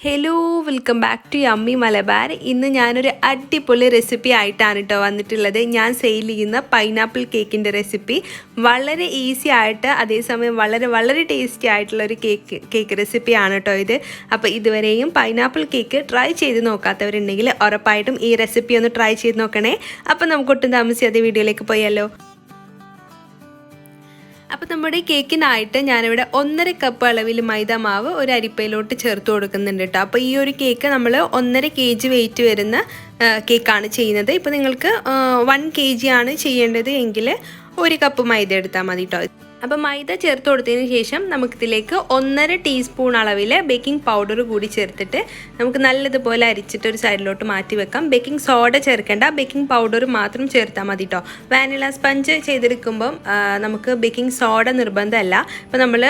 Hello welcome back to yummy Malabar. ഇന്ന് ഞാനൊരു അടിപൊളി റെസിപ്പി ആയിട്ടാണ് കേട്ടോ വന്നിട്ടുള്ളത്. ഞാൻ സെയിൽ ചെയ്യുന്ന പൈനാപ്പിൾ കേക്കിൻ്റെ റെസിപ്പി വളരെ ഈസി ആയിട്ട് അതേസമയം വളരെ വളരെ ടേസ്റ്റി ആയിട്ടുള്ളൊരു കേക്ക് റെസിപ്പിയാണ് കേട്ടോ ഇത്. അപ്പോൾ ഇതുവരെയും പൈനാപ്പിൾ കേക്ക് ട്രൈ ചെയ്ത് നോക്കാത്തവരുണ്ടെങ്കിൽ ഉറപ്പായിട്ടും ഈ റെസിപ്പി ഒന്ന് ട്രൈ ചെയ്ത് നോക്കണേ. അപ്പോൾ നമുക്കൊട്ടും താമസിയാതെ വീഡിയോയിലേക്ക് പോയാലോ. അപ്പോൾ നമ്മുടെ കേക്കിനായിട്ട് ഞാനിവിടെ 1.5 കപ്പ് അളവിൽ മൈദ മാവ് ഒരു അരിപ്പയിലോട്ട് ചേർത്ത് കൊടുക്കുന്നുണ്ട് കേട്ടോ. അപ്പോൾ ഈ ഒരു കേക്ക് നമ്മൾ 1.5 kg വെയിറ്റ് വരുന്ന കേക്കാണ് ചെയ്യുന്നത്. ഇപ്പോൾ നിങ്ങൾക്ക് 1 kg ആണ് ചെയ്യേണ്ടത് എങ്കിൽ 1 കപ്പ് മൈദ എടുത്താൽ മതി കേട്ടോ. അപ്പോൾ മൈദ ചേർത്ത് കൊടുത്തതിന് ശേഷം നമുക്കിതിലേക്ക് 1.5 ടീസ്പൂൺ അളവിൽ ബേക്കിംഗ് പൗഡർ കൂടി ചേർത്തിട്ട് നമുക്ക് നല്ലതുപോലെ അരിച്ചിട്ട് ഒരു സൈഡിലോട്ട് മാറ്റി വെക്കാം. ബേക്കിംഗ് സോഡ ചേർക്കേണ്ട, ബേക്കിംഗ് പൗഡർ മാത്രം ചേർത്താൽ മതി കേട്ടോ. വാനില സ്പഞ്ച് ചെയ്തെടുക്കുമ്പം നമുക്ക് ബേക്കിംഗ് സോഡ നിർബന്ധമല്ല. ഇപ്പോൾ നമ്മൾ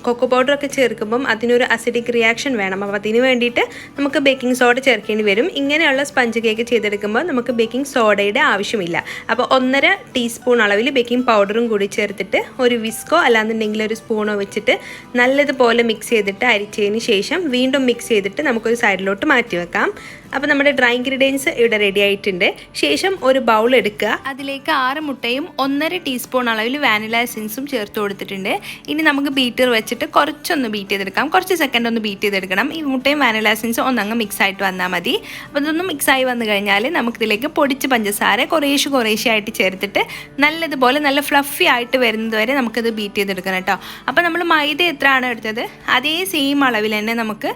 കൊക്കോ പൗഡറൊക്കെ ചേർക്കുമ്പം അതിനൊരു അസിഡിക് റിയാക്ഷൻ വേണം. അപ്പോൾ അതിന് വേണ്ടിയിട്ട് നമുക്ക് ബേക്കിംഗ് സോഡ ചേർക്കേണ്ടി വരും. ഇങ്ങനെയുള്ള സ്പഞ്ച് കേക്ക് ചെയ്തെടുക്കുമ്പോൾ നമുക്ക് ബേക്കിംഗ് സോഡയുടെ ആവശ്യമില്ല. അപ്പോൾ 1.5 ടീസ്പൂൺ അളവിൽ ബേക്കിംഗ് പൗഡറും കൂടി ചേർത്തിട്ട് ഒരു വിസ്കോ അല്ലാന്നുണ്ടെങ്കിൽ ഒരു സ്പൂണോ വെച്ചിട്ട് നല്ലതുപോലെ മിക്സ് ചെയ്തിട്ട് അരിച്ചതിന് ശേഷം വീണ്ടും മിക്സ് ചെയ്തിട്ട് നമുക്കൊരു സൈഡിലോട്ട് മാറ്റി വെക്കാം. അപ്പോൾ നമ്മുടെ ഡ്രൈ ഇൻഗ്രീഡിയൻസ് ഇവിടെ റെഡി ആയിട്ടുണ്ട്. ശേഷം ഒരു ബൗൾ എടുക്കുക, അതിലേക്ക് 6 മുട്ടയും 1.5 ടീസ്പൂൺ അളവിൽ വാനില എസൻസും ചേർത്ത് കൊടുത്തിട്ടുണ്ട്. ഇനി നമുക്ക് ബീറ്റർ വെച്ചിട്ട് കുറച്ചൊന്ന് ബീറ്റ് ചെയ്തെടുക്കാം, കുറച്ച് സെക്കൻഡ് ഒന്ന് ബീറ്റ് ചെയ്തെടുക്കണം. ഈ മുട്ടയും വാനില എസൻസും ഒന്നങ്ങ് മിക്സ് ആയിട്ട് വന്നാൽ മതി. അപ്പോൾ ഇതൊന്ന് മിക്സായി വന്നു കഴിഞ്ഞാൽ നമുക്കിതിലേക്ക് പൊടിച്ച് പഞ്ചസാര കുറേശ്ശെ ആയിട്ട് ചേർത്തിട്ട് നല്ലതുപോലെ നല്ല ഫ്ലഫി ആയിട്ട് വരുന്നത് വരെ നമുക്കിത് ബീറ്റ് ചെയ്തെടുക്കണം കേട്ടോ. അപ്പോൾ നമ്മൾ മൈദ എത്രയാണ് എടുത്തത് അതേ സെയിം അളവിൽ തന്നെ നമുക്ക്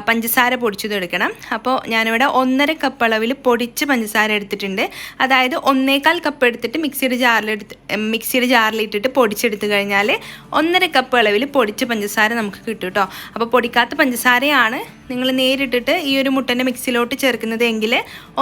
പഞ്ചസാര പൊടിച്ചതെടുക്കണം. അപ്പോൾ ഞാനിവിടെ 1.5 കപ്പ് അളവിൽ പൊടിച്ച് പഞ്ചസാര എടുത്തിട്ടുണ്ട്. അതായത് 1.25 കപ്പ് എടുത്തിട്ട് മിക്സിയുടെ ജാറിലിട്ടിട്ട് പൊടിച്ചെടുത്ത് കഴിഞ്ഞാൽ 1.5 കപ്പ് അളവിൽ പൊടിച്ച പഞ്ചസാര നമുക്ക് കിട്ടും കേട്ടോ. അപ്പോൾ പൊടിക്കാത്ത പഞ്ചസാരയാണ് നിങ്ങൾ നേരിട്ടിട്ട് ഈ ഒരു മുട്ടൻ്റെ മിക്സിയിലോട്ട് ചേർക്കുന്നത് എങ്കിൽ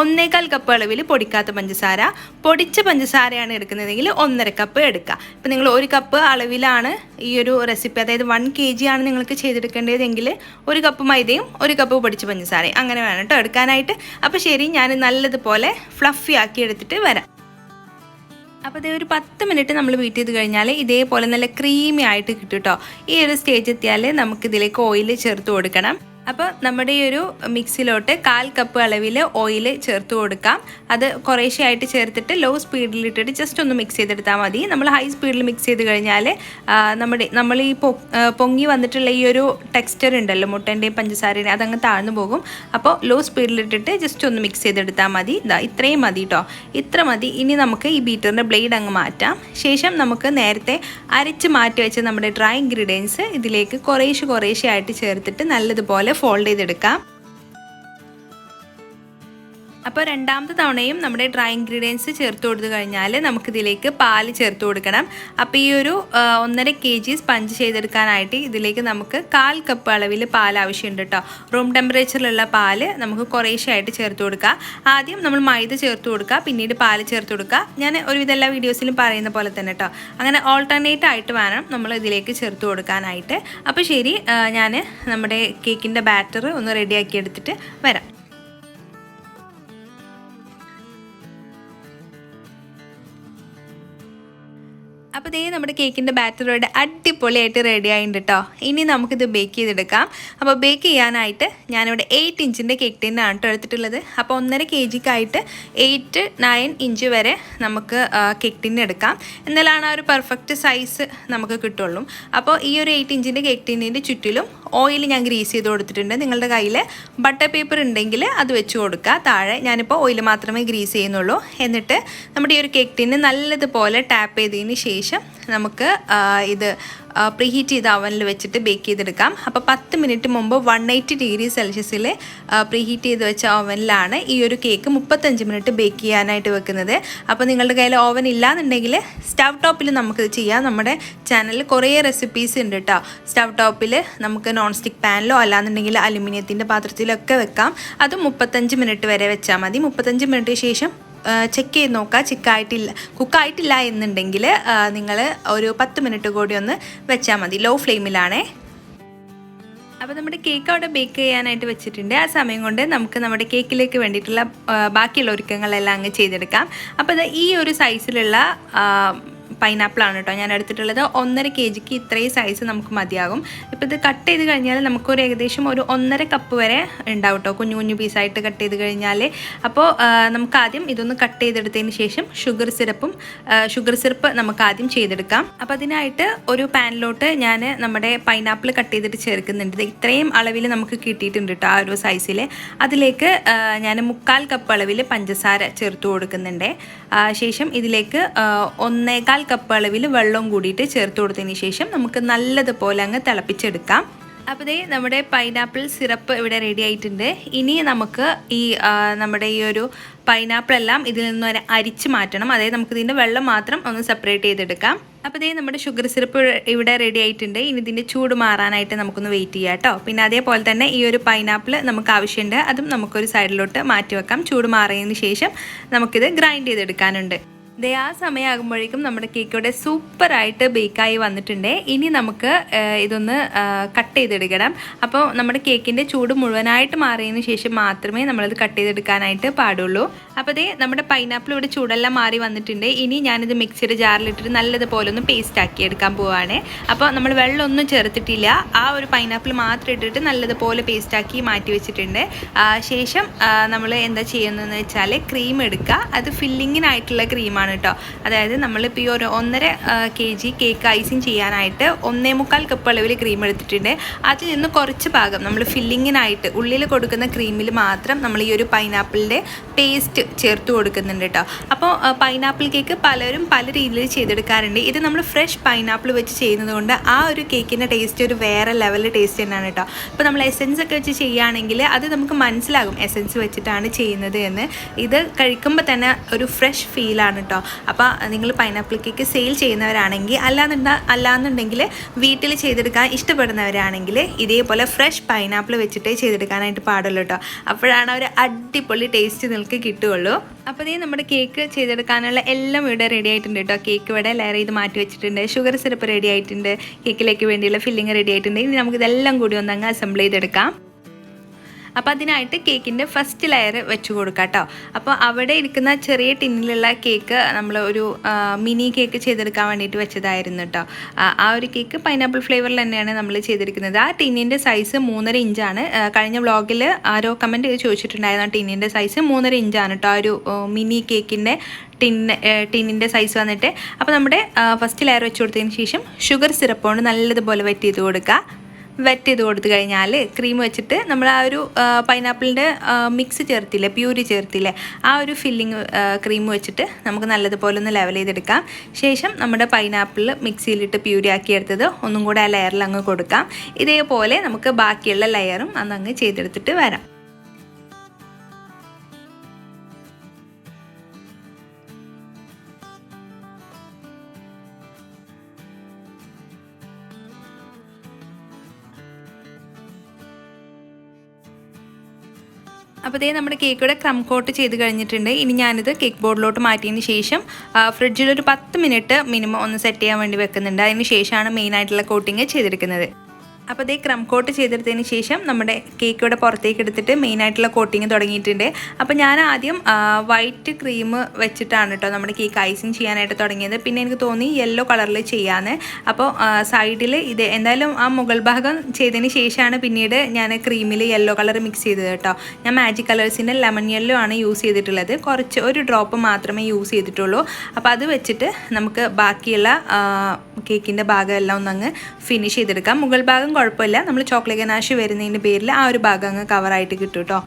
1.25 കപ്പ് അളവിൽ പൊടിക്കാത്ത പഞ്ചസാര, പൊടിച്ച പഞ്ചസാരയാണ് എടുക്കുന്നതെങ്കിൽ 1.5 കപ്പ് എടുക്കുക. ഇപ്പോൾ നിങ്ങൾ 1 കപ്പ് അളവിലാണ് ഈ ഒരു റെസിപ്പി, അതായത് 1 kg ആണ് നിങ്ങൾക്ക് ചെയ്തെടുക്കേണ്ടതെങ്കിൽ 1 കപ്പ് മൈദയും 1 കപ്പ് പൊടിച്ച പഞ്ചസാരയും അങ്ങനെ വേണം കേട്ടോ എടുക്കാനായിട്ട്. അപ്പോൾ ശരി, ഞാൻ നല്ലതുപോലെ ഫ്ലഫി ആക്കി എടുത്തിട്ട് വരാം. അപ്പോൾ ഇതേ ഒരു 10 മിനിറ്റ് നമ്മൾ ബീറ്റ് ചെയ്ത് കഴിഞ്ഞാൽ ഇതേപോലെ നല്ല ക്രീമി ആയിട്ട് കിട്ടും കേട്ടോ. ഈ ഒരു സ്റ്റേജ് എത്തിയാൽ നമുക്കിതിലേക്ക് ഓയിൽ ചേർത്ത് കൊടുക്കണം. അപ്പോൾ നമ്മുടെ ഈ ഒരു മിക്സിലോട്ട് 1/4 കപ്പ് അളവിൽ ഓയിൽ ചേർത്ത് കൊടുക്കാം. അത് കുറേശ്ശെ ആയിട്ട് ചേർത്തിട്ട് ലോ സ്പീഡിലിട്ടിട്ട് ജസ്റ്റ് ഒന്ന് മിക്സ് ചെയ്തെടുത്താൽ മതി. നമ്മൾ ഹൈ സ്പീഡിൽ മിക്സ് ചെയ്ത് കഴിഞ്ഞാൽ നമ്മൾ ഈ പൊങ്ങി വന്നിട്ടുള്ള ഈ ഒരു ടെക്സ്ചർ ഉണ്ടല്ലോ മുട്ടൻ്റെയും പഞ്ചസാരയുടെയും, അതങ്ങ് താഴ്ന്നു പോകും. അപ്പോൾ ലോ സ്പീഡിലിട്ടിട്ട് ജസ്റ്റ് ഒന്ന് മിക്സ് ചെയ്തെടുത്താൽ മതി. ഇത്രയും മതി കേട്ടോ, ഇത്ര മതി. ഇനി നമുക്ക് ഈ ബീറ്ററിൻ്റെ ബ്ലേഡ് അങ്ങ് മാറ്റാം. ശേഷം നമുക്ക് നേരത്തെ അരച്ച് മാറ്റി വെച്ച നമ്മുടെ ഡ്രൈ ഇൻഗ്രീഡിയൻസ് ഇതിലേക്ക് കുറേശ്ശെ ആയിട്ട് ചേർത്തിട്ട് നല്ലതുപോലെ ഫോൾഡ് ചെയ്തെടുക്കാം. അപ്പോൾ രണ്ടാമത്തെ തവണയും നമ്മുടെ ഡ്രൈ ഇൻഗ്രീഡിയൻസ് ചേർത്ത് കൊടുത്തു കഴിഞ്ഞാൽ നമുക്കിതിലേക്ക് പാല് ചേർത്ത് കൊടുക്കണം. അപ്പോൾ ഈ ഒരു 1.5 kg സ്പഞ്ച് ചെയ്തെടുക്കാനായിട്ട് ഇതിലേക്ക് നമുക്ക് 1/4 കപ്പ് അളവിൽ പാൽ ആവശ്യമുണ്ട് കേട്ടോ. റൂം ടെമ്പറേച്ചറിലുള്ള പാല് നമുക്ക് കുറേശ്ശെ ആയിട്ട് ചേർത്ത് കൊടുക്കുക. ആദ്യം നമ്മൾ മൈദ ചേർത്ത് കൊടുക്കുക, പിന്നീട് പാല് ചേർത്ത് കൊടുക്കുക. ഞാൻ ഒരുവിധ എല്ലാ വീഡിയോസിലും പറയുന്ന പോലെ തന്നെ കേട്ടോ. അങ്ങനെ ഓൾട്ടർനേറ്റ് ആയിട്ട് വേണം നമ്മൾ ഇതിലേക്ക് ചേർത്ത് കൊടുക്കാനായിട്ട്. അപ്പോൾ ശരി, ഞാൻ നമ്മുടെ കേക്കിൻ്റെ ബാറ്റർ ഒന്ന് റെഡിയാക്കി എടുത്തിട്ട് വരാം. അപ്പോൾ ഇതേ നമ്മുടെ കേക്കിൻ്റെ ബാറ്ററോടെ അടിപൊളിയായിട്ട് റെഡി ആയിട്ടുണ്ട് കേട്ടോ. ഇനി നമുക്കിത് ബേക്ക് ചെയ്തെടുക്കാം. അപ്പോൾ ബേക്ക് ചെയ്യാനായിട്ട് ഞാനിവിടെ 8 ഇഞ്ചിൻ്റെ കേക്ക് ടിന്നാണ് കേട്ടോ എടുത്തിട്ടുള്ളത്. അപ്പോൾ 1.5 kgക്കായിട്ട് 8-9 ഇഞ്ച് വരെ നമുക്ക് കേക്ക് ടിന്ന് എടുക്കാം. എന്നാലാണ് ആ ഒരു പെർഫെക്റ്റ് സൈസ് നമുക്ക് കിട്ടുള്ളൂ. അപ്പോൾ ഈ ഒരു 8 ഇഞ്ചിൻ്റെ കേക്ക് ടിന്നിൻ്റെ ചുറ്റിലും ഓയിൽ ഞാൻ ഗ്രീസ് ചെയ്ത് കൊടുത്തിട്ടുണ്ട്. നിങ്ങളുടെ കയ്യിൽ ബട്ടർ പേപ്പർ ഉണ്ടെങ്കിൽ അത് വെച്ച് കൊടുക്കുക താഴെ. ഞാനിപ്പോൾ ഓയിൽ മാത്രമേ ഗ്രീസ് ചെയ്യുന്നുള്ളൂ. എന്നിട്ട് നമ്മുടെ ഈ ഒരു കേക്ക് ടിന്ന് നല്ലതുപോലെ ടാപ്പ് ചെയ്തതിന് ശേഷം നമുക്ക് ഇത് പ്രീഹീറ്റ് ചെയ്ത അവനിൽ വെച്ചിട്ട് ബേക്ക് ചെയ്തെടുക്കാം. അപ്പോൾ 10 മിനിറ്റ് മുമ്പ് 180 ഡിഗ്രി സെൽഷ്യസിൽ പ്രീഹീറ്റ് ചെയ്ത് വെച്ച ഓവനിലാണ് ഈ ഒരു കേക്ക് 35 മിനിറ്റ് ബേക്ക് ചെയ്യാനായിട്ട് വെക്കുന്നത്. അപ്പോൾ നിങ്ങളുടെ കയ്യിൽ ഓവൻ ഇല്ലാന്നുണ്ടെങ്കിൽ സ്റ്റവ് ടോപ്പിൽ നമുക്കിത് ചെയ്യാം. നമ്മുടെ ചാനലിൽ കുറേ റെസിപ്പീസ് ഉണ്ട് കേട്ടോ. സ്റ്റവ് ടോപ്പിൽ നമുക്ക് നോൺ സ്റ്റിക്ക് പാനിലോ അല്ലാന്നുണ്ടെങ്കിൽ അലുമിനിയത്തിൻ്റെ പാത്രത്തിലൊക്കെ വെക്കാം. അത് 35 മിനിറ്റ് വരെ വെച്ചാൽ മതി. 35 മിനിറ്റ് ശേഷം ചെക്ക് ചെയ്ത് നോക്കുക. കുക്കായിട്ടില്ല എന്നുണ്ടെങ്കിൽ നിങ്ങൾ ഒരു 10 മിനിറ്റ് കൂടി ഒന്ന് വെച്ചാൽ മതി. ലോ ഫ്ലെയിമിലാണേ. അപ്പോൾ നമ്മുടെ കേക്ക് അവിടെ ബേക്ക് ചെയ്യാനായിട്ട് വെച്ചിട്ടുണ്ട്. ആ സമയം കൊണ്ട് നമുക്ക് നമ്മുടെ കേക്കിലേക്ക് വേണ്ടിയിട്ടുള്ള ബാക്കിയുള്ള ഒരുക്കങ്ങളെല്ലാം അങ്ങ് ചെയ്തെടുക്കാം. അപ്പോൾ ഈ ഒരു സൈസിലുള്ള പൈനാപ്പിളാണ് കേട്ടോ ഞാൻ എടുത്തിട്ടുള്ളത്. 1.5 kgക്ക് ഇത്രയും സൈസ് നമുക്ക് മതിയാകും. ഇപ്പോൾ ഇത് കട്ട് ചെയ്ത് കഴിഞ്ഞാൽ നമുക്കൊരു ഏകദേശം ഒരു 1.5 കപ്പ് വരെ ഉണ്ടാവും കേട്ടോ, കുഞ്ഞു കുഞ്ഞു പീസായിട്ട് കട്ട് ചെയ്ത് കഴിഞ്ഞാൽ. അപ്പോൾ നമുക്ക് ആദ്യം ഇതൊന്ന് കട്ട് ചെയ്തെടുത്തതിന് ശേഷം ഷുഗർ സിറപ്പ് നമുക്ക് ആദ്യം ചെയ്തെടുക്കാം. അപ്പോൾ അതിനായിട്ട് ഒരു പാനിലോട്ട് ഞാൻ നമ്മുടെ പൈനാപ്പിൾ കട്ട് ചെയ്തിട്ട് ചേർക്കുന്നുണ്ട്. ഇത്രയും അളവിൽ നമുക്ക് കിട്ടിയിട്ടുണ്ട് കേട്ടോ ആ ഒരു സൈസിൽ. അതിലേക്ക് ഞാൻ 1/4 കപ്പ് അളവിൽ പഞ്ചസാര ചേർത്ത് കൊടുക്കുന്നുണ്ട്. ശേഷം ഇതിലേക്ക് 1/4 കപ്പ് അളവിൽ വെള്ളം കൂടിയിട്ട് ചേർത്ത് കൊടുത്തതിന് ശേഷം നമുക്ക് നല്ലതുപോലെ അങ്ങ് തിളപ്പിച്ചെടുക്കാം. അപ്പോൾ ദേ നമ്മുടെ പൈനാപ്പിൾ സിറപ്പ് ഇവിടെ റെഡി ആയിട്ടുണ്ട്. ഇനി നമുക്ക് നമ്മുടെ ഈ ഒരു പൈനാപ്പിൾ എല്ലാം ഇതിൽ നിന്ന് അരിച്ച് മാറ്റണം. അതായത് നമുക്ക് ഇതിൻ്റെ വെള്ളം മാത്രം ഒന്ന് സെപ്പറേറ്റ് ചെയ്തെടുക്കാം. അപ്പോൾ ഇതേ നമ്മുടെ ഷുഗർ സിറപ്പ് ഇവിടെ റെഡി ആയിട്ടുണ്ട്. ഇനി ഇതിൻ്റെ ചൂട് മാറാനായിട്ട് നമുക്കൊന്ന് വെയിറ്റ് ചെയ്യാം കേട്ടോ. പിന്നെ അതേപോലെ തന്നെ ഈ ഒരു പൈനാപ്പിൾ നമുക്ക് ആവശ്യമുണ്ട്, അതും നമുക്കൊരു സൈഡിലോട്ട് മാറ്റി വെക്കാം. ചൂട് മാറിയതിന് ശേഷം നമുക്കിത് ഗ്രൈൻഡ് ചെയ്തെടുക്കാനുണ്ട്. ദേ ആ സമയമാകുമ്പോഴേക്കും നമ്മുടെ കേക്ക് ഇവിടെ സൂപ്പറായിട്ട് ബേക്കായി വന്നിട്ടുണ്ട്. ഇനി നമുക്ക് ഇതൊന്ന് കട്ട് ചെയ്തെടുക്കണം. അപ്പോൾ നമ്മുടെ കേക്കിൻ്റെ ചൂട് മുഴുവനായിട്ട് മാറിയതിന് ശേഷം മാത്രമേ നമ്മളത് കട്ട് ചെയ്തെടുക്കാനായിട്ട് പാടുള്ളൂ. അപ്പോൾ ദേ നമ്മുടെ പൈനാപ്പിൾ ഇവിടെ ചൂടെല്ലാം മാറി വന്നിട്ടുണ്ട്. ഇനി ഞാനിത് മിക്സിയുടെ ജാറിലിട്ടിട്ട് നല്ലതുപോലെ ഒന്ന് പേസ്റ്റ് ആക്കി എടുക്കാൻ പോവുകയാണ്. അപ്പോൾ നമ്മൾ വെള്ളമൊന്നും ചേർത്തിട്ടില്ല, ആ ഒരു പൈനാപ്പിൾ മാത്രം ഇട്ടിട്ട് നല്ലതുപോലെ പേസ്റ്റാക്കി മാറ്റി വെച്ചിട്ടുണ്ട്. ശേഷം നമ്മൾ എന്താ ചെയ്യുന്നതെന്ന് വെച്ചാൽ ക്രീം എടുക്കുക. അത് ഫില്ലിങ്ങിനായിട്ടുള്ള ക്രീമാണ് കേട്ടോ. അതായത് നമ്മളിപ്പോൾ ഈ ഒരു 1.5 kg കേക്ക് ഐസിങ് ചെയ്യാനായിട്ട് 1.25 കപ്പ് അളവിൽ ക്രീം എടുത്തിട്ടുണ്ട്. അതിൽ നിന്ന് കുറച്ച് ഭാഗം നമ്മൾ ഫില്ലിങ്ങിനായിട്ട് ഉള്ളിൽ കൊടുക്കുന്ന ക്രീമിൽ മാത്രം നമ്മൾ ഈ ഒരു പൈനാപ്പിളിൻ്റെ പേസ്റ്റ് ചേർത്ത് കൊടുക്കുന്നുണ്ട് കേട്ടോ. അപ്പോൾ പൈനാപ്പിൾ കേക്ക് പലരും പല രീതിയിൽ ചെയ്തെടുക്കാറുണ്ട്. ഇത് നമ്മൾ ഫ്രഷ് പൈനാപ്പിൾ വെച്ച് ചെയ്യുന്നത് കൊണ്ട് ആ ഒരു കേക്കിൻ്റെ ടേസ്റ്റ് ഒരു വേറെ ലെവലിൽ ടേസ്റ്റ് തന്നെയാണ് കേട്ടോ. അപ്പോൾ നമ്മൾ എസെൻസ് ഒക്കെ വെച്ച് ചെയ്യുകയാണെങ്കിൽ അത് നമുക്ക് മനസ്സിലാകും എസെൻസ് വെച്ചിട്ടാണ് ചെയ്യുന്നത് എന്ന്. ഇത് കഴിക്കുമ്പോൾ തന്നെ ഒരു ഫ്രഷ് ഫീലാണ് കേട്ടോ. അപ്പോൾ നിങ്ങൾ പൈനാപ്പിൾ കേക്ക് സെയിൽ ചെയ്യുന്നവരാണെങ്കിൽ അല്ലാന്നുണ്ടെങ്കിൽ വീട്ടിൽ ചെയ്തെടുക്കാൻ ഇഷ്ടപ്പെടുന്നവരാണെങ്കിൽ ഇതേപോലെ ഫ്രഷ് പൈനാപ്പിൾ വെച്ചിട്ടേ ചെയ്തെടുക്കാനായിട്ട് പാടുള്ളൂ കേട്ടോ. അപ്പോഴാണ് ഒരു അടിപൊളി ടേസ്റ്റ് നിങ്ങൾക്ക് കിട്ടുകയുള്ളൂ. അപ്പോൾ ഇതേ നമ്മുടെ കേക്ക് ചെയ്തെടുക്കാനുള്ള എല്ലാം ഇവിടെ റെഡി ആയിട്ടുണ്ട് കേട്ടോ. കേക്ക് ഇവിടെ ലെയർ ചെയ്ത് മാറ്റി വെച്ചിട്ടുണ്ട്. ഷുഗർ സിറപ്പ് റെഡി ആയിട്ടുണ്ട്. കേക്കിലേക്ക് വേണ്ടിയുള്ള ഫില്ലിങ് റെഡി ആയിട്ടുണ്ട്. ഇനി നമുക്കിതെല്ലാം കൂടി ഒന്നങ്ങ് അസംബിൾ ചെയ്തെടുക്കാം. അപ്പോൾ അതിനായിട്ട് കേക്കിൻ്റെ ഫസ്റ്റ് ലെയർ വെച്ച് കൊടുക്കാം കേട്ടോ. അപ്പോൾ അവിടെ ഇരിക്കുന്ന ചെറിയ ടിന്നിലുള്ള കേക്ക് നമ്മൾ ഒരു മിനി കേക്ക് ചെയ്തെടുക്കാൻ വേണ്ടിയിട്ട് വെച്ചതായിരുന്നു കേട്ടോ. ആ ഒരു കേക്ക് പൈനാപ്പിൾ ഫ്ലേവറിൽ തന്നെയാണ് നമ്മൾ ചെയ്തിരിക്കുന്നത്. ആ ടിന്നിൻ്റെ സൈസ് 3.5 ഇഞ്ചാണ്. കഴിഞ്ഞ വ്ളോഗിൽ ആരോ കമൻറ്റ് ചെയ്ത് ചോദിച്ചിട്ടുണ്ടായിരുന്നു ആ ടിന്നിൻ്റെ സൈസ് 3.5 ഇഞ്ചാണ് കേട്ടോ. ആ ഒരു മിനി കേക്കിൻ്റെ ടിന്നിൻ്റെ സൈസ് വന്നിട്ട്. അപ്പോൾ നമ്മുടെ ഫസ്റ്റ് ലെയർ വെച്ച് കൊടുത്തതിന് ശേഷം ഷുഗർ സിറപ്പ് കൊണ്ട് നല്ലതുപോലെ വെറ്റ് ചെയ്ത് കൊടുത്തു കഴിഞ്ഞാൽ ക്രീം വെച്ചിട്ട് നമ്മൾ ആ ഒരു പൈനാപ്പിളിൻ്റെ മിക്സ് ചേർത്തില്ലേ, പ്യൂരി ചേർത്തില്ലേ, ആ ഒരു ഫില്ലിങ് ക്രീം വെച്ചിട്ട് നമുക്ക് നല്ലതുപോലെ ഒന്ന് ലെവൽ ചെയ്തെടുക്കാം. ശേഷം നമ്മുടെ പൈനാപ്പിൾ മിക്സിയിലിട്ട് പ്യൂരി ആക്കിയെടുത്തത് ഒന്നും കൂടെ ആ ലെയറിൽ അങ്ങ് കൊടുക്കാം. ഇതേപോലെ നമുക്ക് ബാക്കിയുള്ള ലെയറും അന്നങ്ങ് ചെയ്തെടുത്തിട്ട് വരാം. അപ്പോൾ ഇതേ നമ്മുടെ കേക്കിവിടെ ക്രം കോട്ട് ചെയ്ത് കഴിഞ്ഞിട്ടുണ്ട്. ഇനി ഞാനിത് കേക്ക് ബോർഡിലോട്ട് മാറ്റിയതിന് ശേഷം ഫ്രിഡ്ജിൽ ഒരു 10 മിനിറ്റ് മിനിമം ഒന്ന് സെറ്റ് ചെയ്യാൻ വേണ്ടി വെക്കുന്നുണ്ട്. അതിന് ശേഷമാണ് മെയിനായിട്ടുള്ള കോട്ടിങ് ചെയ്തെടുക്കുന്നത്. അപ്പോൾ ഇതേ ക്രം കോട്ട് ചെയ്തെടുത്തതിന് ശേഷം നമ്മുടെ കേക്ക് ഇവിടെ പുറത്തേക്ക് എടുത്തിട്ട് മെയിനായിട്ടുള്ള കോട്ടിങ് തുടങ്ങിയിട്ടുണ്ട്. അപ്പോൾ ഞാൻ ആദ്യം വൈറ്റ് ക്രീം വെച്ചിട്ടാണ് കേട്ടോ നമ്മുടെ കേക്ക് ഐസിങ് ചെയ്യാനായിട്ട് തുടങ്ങിയത്. പിന്നെ എനിക്ക് തോന്നി യെല്ലോ കളറിൽ ചെയ്യാമെന്ന്. അപ്പോൾ സൈഡിൽ ഇത് എന്തായാലും ആ മുകൾ ഭാഗം ചെയ്തതിന് ശേഷമാണ് പിന്നീട് ഞാൻ ക്രീമിൽ യെല്ലോ കളർ മിക്സ് ചെയ്തത് കേട്ടോ. ഞാൻ മാജിക് കളേഴ്സിൻ്റെ ലെമൺ യെല്ലോ ആണ് യൂസ് ചെയ്തിട്ടുള്ളത്. ഒരു ഡ്രോപ്പ് മാത്രമേ യൂസ് ചെയ്തിട്ടുള്ളൂ. അപ്പോൾ അത് വെച്ചിട്ട് നമുക്ക് ബാക്കിയുള്ള കേക്കിൻ്റെ ഭാഗം എല്ലാം ഒന്നങ്ങ് ഫിനിഷ് ചെയ്തെടുക്കാം. മുകൾ ഭാഗം കുഴപ്പമില്ല, നമ്മൾ ചോക്ലേറ്റ് ഗനാഷ് വരുന്നതിൻ്റെ പേരിൽ ആ ഒരു ഭാഗം അങ്ങ് കവറായിട്ട് കിട്ടും കേട്ടോ.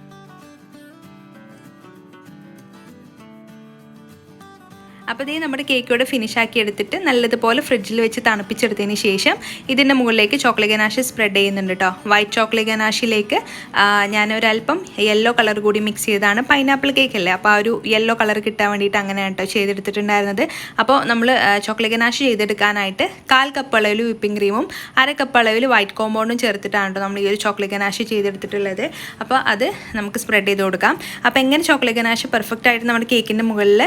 അപ്പോൾ ഇതേ നമ്മുടെ കേക്ക് ഇവിടെ ഫിനിഷ് ആക്കി എടുത്തിട്ട് നല്ലതുപോലെ ഫ്രിഡ്ജിൽ വെച്ച് തണുപ്പിച്ചെടുത്തതിന് ശേഷം ഇതിൻ്റെ മുകളിലേക്ക് ചോക്ലേറ്റ് ഗനാഷ് സ്പ്രെഡ് ചെയ്യുന്നുണ്ട് കേട്ടോ. വൈറ്റ് ചോക്ലേറ്റ് ഗനാഷിലേക്ക് ഞാനൊരല്പം യെല്ലോ കളർ കൂടി മിക്സ് ചെയ്താണ്. പൈനാപ്പിൾ കേക്ക് അല്ലേ, അപ്പോൾ ആ ഒരു യെല്ലോ കളർ കിട്ടാൻ വേണ്ടിയിട്ട് അങ്ങനെയാണ് കേട്ടോ ചെയ്തെടുത്തിട്ടുണ്ടായിരുന്നത്. അപ്പോൾ നമ്മൾ ചോക്ലേറ്റ് ഗനാഷ് ചെയ്തെടുക്കാനായിട്ട് 1/4 കപ്പ് അളവിൽ വിപ്പിംഗ് ക്രീമും 1/2 കപ്പ് അളവിൽ വൈറ്റ് കോമ്പൗണ്ടും ചേർത്തിട്ടാണ് കേട്ടോ നമ്മൾ ഈ ഒരു ചോക്ലേറ്റ് ഗനാഷ് ചെയ്തെടുത്തിട്ടുള്ളത്. അപ്പോൾ അത് നമുക്ക് സ്പ്രെഡ് ചെയ്ത് കൊടുക്കാം. അപ്പോൾ എങ്ങനെ ചോക്ലേറ്റ് ഗനാഷ് പെർഫെക്റ്റ് ആയിട്ട് നമ്മുടെ കേക്കിൻ്റെ മുകളിൽ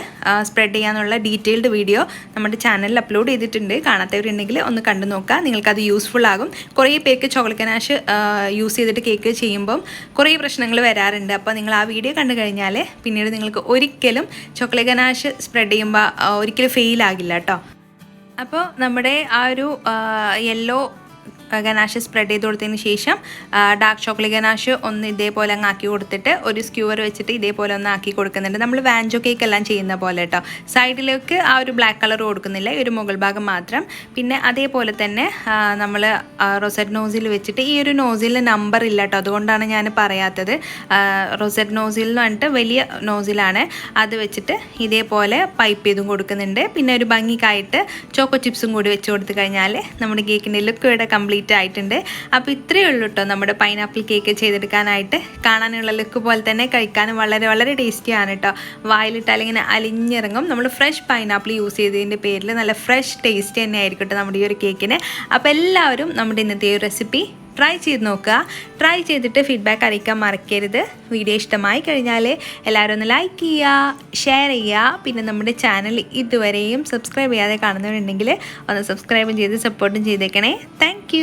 സ്പ്രെഡ് ചെയ്യാനുള്ള ഡീറ്റെയിൽഡ് വീഡിയോ നമ്മുടെ ചാനലിൽ അപ്ലോഡ് ചെയ്തിട്ടുണ്ട്. കാണാത്തവരുണ്ടെങ്കിൽ ഒന്ന് കണ്ടു നോക്കുക, നിങ്ങൾക്കത് യൂസ്ഫുൾ ആകും. കുറേ പേർക്ക് ചോക്ലേറ്റ് ഗനാഷ് യൂസ് ചെയ്തിട്ട് കേക്ക് ചെയ്യുമ്പം കുറേ പ്രശ്നങ്ങൾ വരാറുണ്ട്. അപ്പോൾ നിങ്ങൾ ആ വീഡിയോ കണ്ടു കഴിഞ്ഞാൽ പിന്നീട് നിങ്ങൾക്ക് ഒരിക്കലും ചോക്ലേറ്റ് ഗനാഷ് സ്പ്രെഡ് ചെയ്യുമ്പോൾ ഒരിക്കലും ഫെയിൽ ആകില്ല കേട്ടോ. അപ്പോൾ നമ്മുടെ ആ ഒരു യെല്ലോ ഗനാഷ് സ്പ്രെഡ് ചെയ്ത് കൊടുത്തതിന് ശേഷം ഡാർക്ക് ചോക്ലേറ്റ് ഗനാഷ് ഒന്ന് ഇതേപോലെ അങ്ങ് ആക്കി കൊടുത്തിട്ട് ഒരു സ്ക്യൂവർ വെച്ചിട്ട് ഇതേപോലെ ഒന്ന് ആക്കി കൊടുക്കുന്നുണ്ട്. നമ്മൾ വാഞ്ചോ കേക്ക് എല്ലാം ചെയ്യുന്ന പോലെ കേട്ടോ. സൈഡിലേക്ക് ആ ഒരു ബ്ലാക്ക് കളർ കൊടുക്കുന്നില്ല, ഈ ഒരു മുകൾ ഭാഗം മാത്രം. പിന്നെ അതേപോലെ തന്നെ നമ്മൾ റോസറ്റ് നോസിൽ വെച്ചിട്ട്, ഈ ഒരു നോസിലിന് നമ്പർ ഇല്ല കേട്ടോ, അതുകൊണ്ടാണ് ഞാൻ പറയാത്തത്. റോസറ്റ് നോസിൽ എന്ന് പറഞ്ഞിട്ട് വലിയ നോസിലാണ്, അത് വെച്ചിട്ട് ഇതേപോലെ പൈപ്പ് ചെയ്തും കൊടുക്കുന്നുണ്ട്. പിന്നെ ഒരു ഭംഗിക്കായിട്ട് ചോക്കോ ചിപ്സും കൂടി വെച്ച് കൊടുത്തു കഴിഞ്ഞാൽ നമ്മുടെ കേക്കിൻ്റെ ലുക്ക് ഇവിടെ കംപ്ലീറ്റ് ആയിട്ടുണ്ട്. അപ്പോൾ ഇത്രയേ ഉള്ളൂ കേട്ടോ നമ്മുടെ പൈനാപ്പിൾ കേക്ക് ചെയ്തെടുക്കാനായിട്ട്. കാണാനുള്ള ലുക്ക് പോലെ തന്നെ കഴിക്കാനും വളരെ വളരെ ടേസ്റ്റിയാണ് കേട്ടോ. വായിലിട്ടാൽ ഇങ്ങനെ അലിഞ്ഞിറങ്ങും. നമ്മൾ ഫ്രഷ് പൈനാപ്പിൾ യൂസ് ചെയ്തതിൻ്റെ പേരിൽ നല്ല ഫ്രഷ് ടേസ്റ്റ് തന്നെ ആയിരിക്കും കേട്ടോ നമ്മുടെ ഈ ഒരു കേക്കിന്. അപ്പോൾ എല്ലാവരും നമ്മുടെ ഇന്നത്തെ ഈ റെസിപ്പി ട്രൈ ചെയ്ത് നോക്കുക. ട്രൈ ചെയ്തിട്ട് ഫീഡ്ബാക്ക് അറിയിക്കാൻ മറക്കരുത്. വീഡിയോ ഇഷ്ടമായി കഴിഞ്ഞാൽ എല്ലാവരും ഒന്ന് ലൈക്ക് ചെയ്യുക, ഷെയർ ചെയ്യുക. പിന്നെ നമ്മുടെ ചാനൽ ഇതുവരെയും സബ്സ്ക്രൈബ് ചെയ്യാതെ കാണുന്നവരുണ്ടെങ്കിൽ ഒന്ന് സബ്സ്ക്രൈബും ചെയ്ത് സപ്പോർട്ടും ചെയ്തേക്കണേ. താങ്ക്